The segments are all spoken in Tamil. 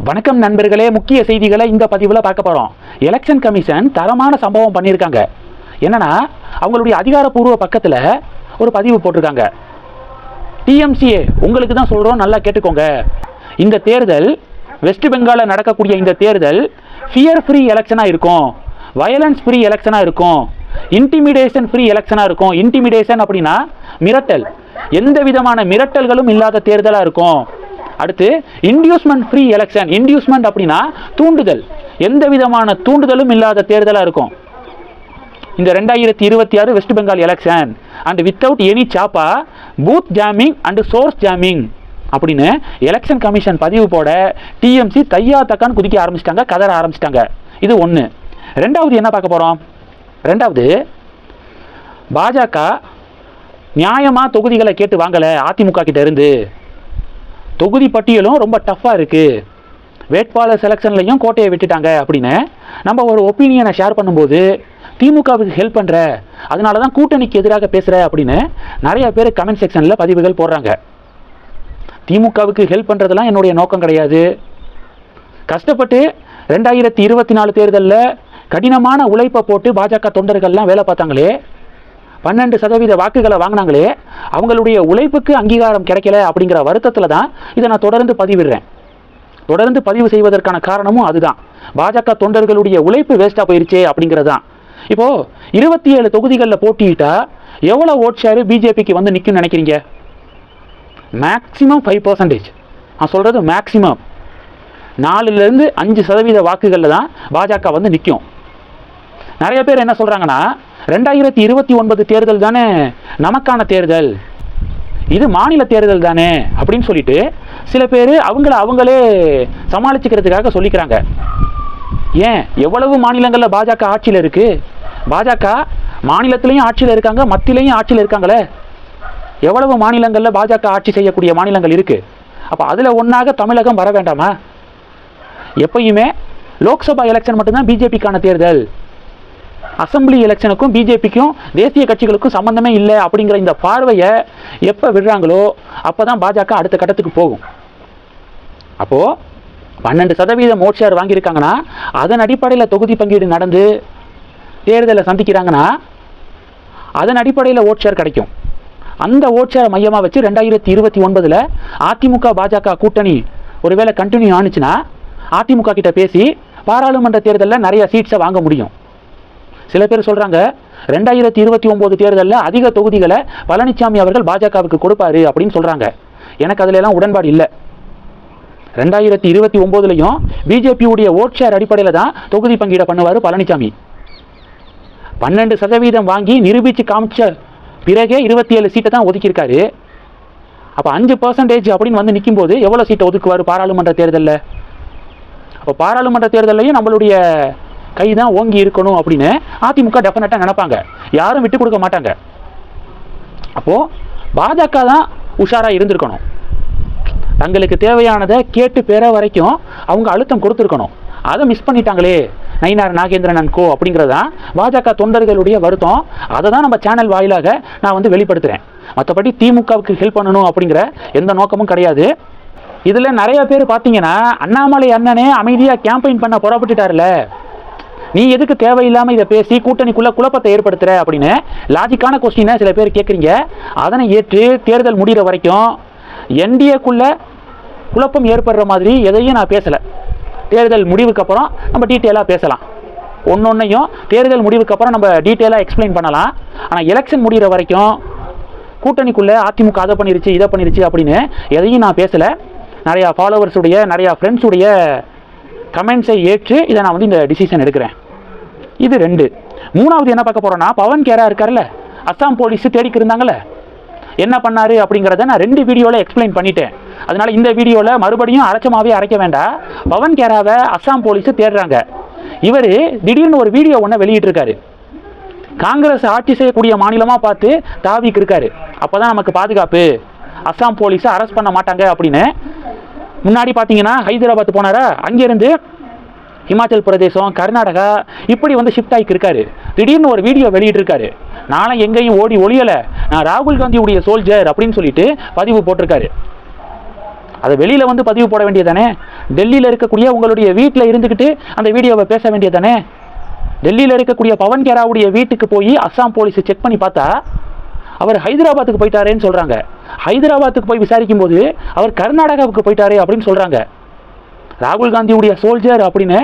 வணக்கம் நண்பர்களே, முக்கிய செய்திகளை இந்த பதிவில் பார்க்க போகிறோம். எலெக்ஷன் கமிஷன் தரமான சம்பவம் பண்ணியிருக்காங்க. என்னன்னா, அவங்களுடைய அதிகாரப்பூர்வ பக்கத்தில் ஒரு பதிவு போட்டிருக்காங்க. டிஎம்சிஏ உங்களுக்கு தான் சொல்கிறோம், நல்லா கேட்டுக்கோங்க. இந்த தேர்தல் வெஸ்ட் பெங்காலில் நடக்கக்கூடிய இந்த தேர்தல் ஃபியர் ஃப்ரீ எலெக்ஷனாக இருக்கும், வயலன்ஸ் ஃப்ரீ எலெக்ஷனாக இருக்கும், இன்டிமிடேஷன் ஃப்ரீ எலெக்ஷனாக இருக்கும். இன்டிமிடேஷன் அப்படின்னா மிரட்டல், எந்த விதமான மிரட்டல்களும் இல்லாத தேர்தலாக இருக்கும். அடுத்து இன்டியூஸ்மெண்ட் ஃப்ரீ எலெக்ஷன். இன்டியூஸ்மெண்ட் அப்படின்னா தூண்டுதல், எந்த விதமான தூண்டுதலும் இல்லாத தேர்தலாக இருக்கும் இந்த 2026 West Bengal election. And without any சாப்பா, booth jamming and source jamming அப்படின்னு எலெக்ஷன் கமிஷன் பதிவு போட டிஎம்சி தையா தக்கான்னு குதிக்க ஆரம்பிச்சிட்டாங்க, கதற ஆரம்பிச்சிட்டாங்க. இது ஒன்று. ரெண்டாவது என்ன பார்க்க போகிறோம்? ரெண்டாவது, பாஜக நியாயமாக தொகுதிகளை கேட்டு வாங்கலை அதிமுக கிட்ட இருந்து. தொகுதி பட்டியலும் ரொம்ப டஃப்பாக இருக்குது, வேட்பாளர் செலெக்ஷன்லையும் கோட்டையை விட்டுட்டாங்க அப்படின்னு நம்ம ஒரு ஒப்பீனியனை ஷேர் பண்ணும்போது, திமுகவுக்கு ஹெல்ப் பண்ணுற, அதனால தான் கூட்டணிக்கு எதிராக பேசுகிற அப்படின்னு நிறைய பேர் கமெண்ட் செக்ஷனில் பதிவுகள் போடுறாங்க. திமுகவுக்கு ஹெல்ப் பண்ணுறதுலாம் என்னுடைய நோக்கம் கிடையாது. கஷ்டப்பட்டு 2024 தேர்தலில் கடினமான உழைப்பை போட்டு பாஜக தொண்டர்கள்லாம் வேலை பார்த்தாங்களே, 12% வாக்குகளை வாங்கினாங்களே, அவங்களுடைய உழைப்புக்கு அங்கீகாரம் கிடைக்கல அப்படிங்கிற வருத்தத்தில் தான் இதை நான் தொடர்ந்து பதிவிடுறேன். தொடர்ந்து பதிவு செய்வதற்கான காரணமும் அதுதான். பாஜக தொண்டர்களுடைய உழைப்பு வேஸ்ட்டாக போயிருச்சே அப்படிங்கிறது தான். இப்போது 27 தொகுதிகளில் போட்டியிட்டா எவ்வளோ ஓட் ஷேரு பிஜேபிக்கு வந்து நிற்கும்னு நினைக்கிறீங்க? மேக்ஸிமம் 5%. நான் சொல்கிறது மேக்ஸிமம் 4லேருந்து 5% வாக்குகளில் தான் பாஜக வந்து நிற்கும். நிறைய பேர் என்ன சொல்கிறாங்கன்னா, 2029 தேர்தல் தானே நமக்கான தேர்தல், இது மாநில தேர்தல் தானே அப்படின்னு சொல்லிட்டு சில பேர் அவங்களே சமாளிச்சுக்கிறதுக்காக சொல்லிக்கிறாங்க. ஏன், எவ்வளவு மாநிலங்களில் பாஜக ஆட்சியில் இருக்குது? பாஜக மாநிலத்திலையும் ஆட்சியில் இருக்காங்க, மத்தியிலையும் ஆட்சியில் இருக்காங்களே. எவ்வளவு மாநிலங்களில் பாஜக ஆட்சி செய்யக்கூடிய மாநிலங்கள் இருக்குது. அப்போ அதில் ஒன்றாக தமிழகம் வர வேண்டாமா? எப்பயுமே லோக்சபா எலெக்ஷன் மட்டும்தான் பிஜேபிக்கான தேர்தல், அசம்பிளி எலெக்ஷனுக்கும் பிஜேபிக்கும் தேசிய கட்சிகளுக்கும் சம்பந்தமே இல்லை அப்படிங்கிற இந்த பார்வையை எப்போ விடுறாங்களோ அப்போ தான் பாஜக அடுத்த கட்டத்துக்கு போகும். அப்போது 12% ஓட் ஷேர் வாங்கியிருக்காங்கன்னா, அதன் அடிப்படையில் தொகுதி பங்கீடு நடந்து தேர்தலை சந்திக்கிறாங்கன்னா, அதன் அடிப்படையில் ஓட் ஷேர் கிடைக்கும். அந்த ஓட் ஷேரை மையமாக வச்சு 2029 அதிமுக பாஜக கூட்டணி ஒருவேளை கண்டினியூ ஆனிச்சுன்னா அதிமுக கிட்ட பேசி பாராளுமன்ற தேர்தலில் நிறைய சீட்ஸை வாங்க முடியும். சில பேர் சொல்கிறாங்க, 2029 தேர்தலில் அதிக தொகுதிகளை பழனிசாமி அவர்கள் பாஜகவுக்கு கொடுப்பாரு அப்படின்னு சொல்கிறாங்க. எனக்கு அதில் எல்லாம் உடன்பாடு இல்லை. 2029லையும் பிஜேபியுடைய ஓட் ஷேர் அடிப்படையில் தான் தொகுதி பங்கீட பண்ணுவார் பழனிசாமி. 12% வாங்கி நிரூபித்து காமிச்ச பிறகே 27 சீட்டை தான் ஒதுக்கியிருக்காரு. அப்போ 5% அப்படின்னு வந்து நிற்கும்போது எவ்வளோ சீட்டை ஒதுக்குவார் பாராளுமன்ற தேர்தலில்? அப்போ பாராளுமன்ற தேர்தலையும் நம்மளுடைய கை தான் ஓங்கி இருக்கணும் அப்படின்னு அதிமுக டெஃபினட்டாக நினைப்பாங்க, யாரும் விட்டு கொடுக்க மாட்டாங்க. அப்போது பாஜக தான் உஷாராக இருந்திருக்கணும், தங்களுக்கு தேவையானதை கேட்டு பெற வரைக்கும் அவங்க அழுத்தம் கொடுத்துருக்கணும். அதை மிஸ் பண்ணிட்டாங்களே நயினார் நாகேந்திரன் அண்ட் கோ அப்படிங்கிறது தான் பாஜக தொண்டர்களுடைய வருத்தம். அதை தான் நம்ம சேனல் வாயிலாக நான் வந்து வெளிப்படுத்துகிறேன். மற்றபடி திமுகவுக்கு ஹெல்ப் பண்ணணும் அப்படிங்கிற எந்த நோக்கமும் கிடையாது. இதில் நிறைய பேர் பார்த்தீங்கன்னா, அண்ணாமலை அண்ணனே அமைதியாக கேம்பெயின் பண்ண புறப்பட்டுட்டார்ல, நீ எதுக்கு தேவையில்லாமல் இதை பேசி கூட்டணிக்குள்ளே குழப்பத்தை ஏற்படுத்துகிற அப்படின்னு லாஜிக்கான கொஸ்டினை சில பேர் கேட்குறீங்க. அதனை ஏற்று தேர்தல் முடிகிற வரைக்கும் என்டிஏக்குள்ளே குழப்பம் ஏற்படுற மாதிரி எதையும் நான் பேசலை. தேர்தல் முடிவுக்கு அப்புறம் நம்ம டீட்டெயிலாக பேசலாம், ஒன்றொன்றையும் தேர்தல் முடிவுக்கு அப்புறம் நம்ம டீட்டெயிலாக எக்ஸ்பிளைன் பண்ணலாம். ஆனால் எலெக்ஷன் முடிகிற வரைக்கும் கூட்டணிக்குள்ளே அதிமுக அதை பண்ணிருச்சு இதை பண்ணிருச்சு அப்படின்னு எதையும் நான் பேசலை. நிறையா ஃபாலோவர்ஸுடைய நிறையா ஃப்ரெண்ட்ஸுடைய கமெண்ட்ஸை ஏற்று இதை நான் வந்து இந்த டிசிஷன் எடுக்கிறேன். இது 2. 3வது என்ன பார்க்க போகிறோன்னா, பவன் கேரா இருக்கார்ல, அஸ்ஸாம் போலீஸ் தேடிக்கு இருந்தாங்கல்ல, என்ன பண்ணார் அப்படிங்கிறத நான் 2 வீடியோவில் எக்ஸ்பிளைன் பண்ணிட்டேன். அதனால் இந்த வீடியோவில் மறுபடியும் அரைச்சமாகவே அரைக்க வேண்டாம். பவன் கேராவை அஸ்ஸாம் போலீஸு தேடுறாங்க. இவர் திடீர்னு ஒரு வீடியோ ஒன்று வெளியிட்டிருக்காரு. காங்கிரஸ் ஆட்சி செய்யக்கூடிய மாநிலமாக பார்த்து தாவிக்கு இருக்காரு, அப்போ தான் நமக்கு பாதுகாப்பு, அஸ்ஸாம் போலீஸை அரெஸ்ட் பண்ண மாட்டாங்க அப்படின்னு. முன்னாடி பார்த்தீங்கன்னா ஹைதராபாத் போனாரா, அங்கேருந்து ஹிமாச்சல் பிரதேசம், கர்நாடகா இப்படி வந்து ஷிஃப்ட் ஆகிக்கு இருக்காரு. திடீர்னு ஒரு வீடியோ வெளியிட்டிருக்காரு, நானும் எங்கேயும் ஓடி ஒளியலை, நான் ராகுல் காந்தியுடைய சோல்ஜர் அப்படின்னு சொல்லிட்டு பதிவு போட்டிருக்காரு. அதை வெளியில் வந்து பதிவு போட வேண்டியதானே? டெல்லியில் இருக்கக்கூடிய உங்களுடைய வீட்டில் இருந்துக்கிட்டு அந்த வீடியோவை பேச வேண்டியதானே? டெல்லியில் இருக்கக்கூடிய பவன் கேராவுடைய வீட்டுக்கு போய் அஸ்ஸாம் போலீஸ் செக் பண்ணி பார்த்தா அவர் ஹைதராபாத்துக்கு போயிட்டாரேன்னு சொல்கிறாங்க. ஹைதராபாத்துக்கு போய் விசாரிக்கும் போது அவர் கர்நாடகாவுக்கு போயிட்டாரே அப்படின்னு சொல்கிறாங்க. ராகுல் காந்தியுடைய சோல்ஜர் அப்படின்னு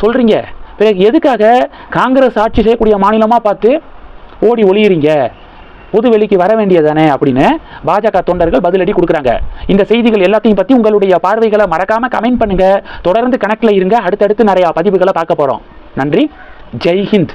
சொல்கிறீங்க. பிறகு எதுக்காக காங்கிரஸ் ஆட்சி செய்யக்கூடிய மாநிலமாக பார்த்து ஓடி ஒளியுறீங்க? பொது வெளிக்கு வர வேண்டியதானே அப்படின்னு பாஜக தொண்டர்கள் பதிலடி கொடுக்குறாங்க. இந்த செய்திகள் எல்லாத்தையும் பற்றி உங்களுடைய பார்வைகளை மறக்காமல் கமெண்ட் பண்ணுங்கள். தொடர்ந்து கணக்கில் இருங்க. அடுத்தடுத்து நிறையா பதிவுகளை பார்க்க போகிறோம். நன்றி. ஜெய் ஹிந்த்.